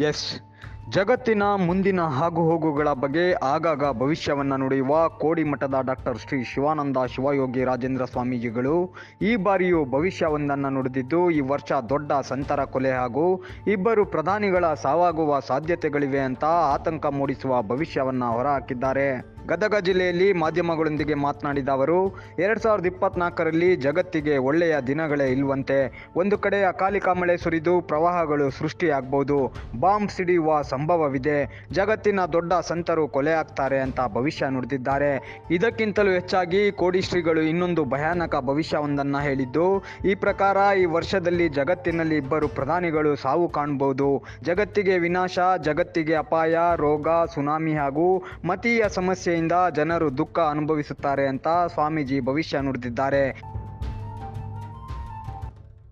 S, ಜಗತ್ತಿನ ಮುಂದಿನ ಆಗುಹೋಗುಗಳ ಬಗ್ಗೆ ಆಗಾಗ ಭವಿಷ್ಯವನ್ನು ನುಡಿಯುವ ಕೋಡಿಮಠದ ಡಾಕ್ಟರ್ ಶ್ರೀ ಶಿವಾನಂದ ಶಿವಯೋಗಿ ರಾಜೇಂದ್ರ ಸ್ವಾಮೀಜಿಗಳು ಈ ಬಾರಿಯೂ ಭವಿಷ್ಯವೊಂದನ್ನು ನುಡಿದಿದ್ದು, ಈ ವರ್ಷ ದೊಡ್ಡ ಸಂತರ ಕೊಲೆ ಹಾಗೂ ಇಬ್ಬರು ಪ್ರಧಾನಿಗಳ ಸಾವಾಗುವ ಸಾಧ್ಯತೆಗಳಿವೆ ಅಂತ ಆತಂಕ ಮೂಡಿಸುವ ಭವಿಷ್ಯವನ್ನು ಹೊರಹಾಕಿದ್ದಾರೆ. ಗದಗ ಜಿಲ್ಲೆಯಲ್ಲಿ ಮಾಧ್ಯಮಗಳೊಂದಿಗೆ ಮಾತನಾಡಿದ ಅವರು, 2024ರಲ್ಲಿ ಜಗತ್ತಿಗೆ ಒಳ್ಳೆಯ ದಿನಗಳೇ ಇಲ್ವಂತೆ. ಒಂದು ಕಡೆ ಅಕಾಲಿಕ ಮಳೆ ಸುರಿದು ಪ್ರವಾಹಗಳು ಸೃಷ್ಟಿಯಾಗಬಹುದು, ಬಾಂಬ್ ಸಿಡಿಯುವ ಸಂಭವವಿದೆ, ಜಗತ್ತಿನ ದೊಡ್ಡ ಸಂತರು ಕೊಲೆ ಆಗ್ತಾರೆ ಅಂತ ಭವಿಷ್ಯ ನುಡಿದಿದ್ದಾರೆ. ಇದಕ್ಕಿಂತಲೂ ಹೆಚ್ಚಾಗಿ ಕೋಡಿ ಶ್ರೀಗಳು ಇನ್ನೊಂದು ಭಯಾನಕ ಭವಿಷ್ಯವೊಂದನ್ನು ಹೇಳಿದ್ದು, ಈ ಪ್ರಕಾರ ಈ ವರ್ಷದಲ್ಲಿ ಜಗತ್ತಿನಲ್ಲಿ ಇಬ್ಬರು ಪ್ರಧಾನಿಗಳು ಸಾವು ಕಾಣಬಹುದು, ಜಗತ್ತಿಗೆ ವಿನಾಶ, ಜಗತ್ತಿಗೆ ಅಪಾಯ, ರೋಗ, ಸುನಾಮಿ ಹಾಗೂ ಮತೀಯ ಸಮಸ್ಯೆ ಜನರು ದುಃಖ ಅನುಭವಿಸುತ್ತಾರೆ ಅಂತ ಸ್ವಾಮೀಜಿ ಭವಿಷ್ಯ ನುಡಿದಿದ್ದಾರೆ.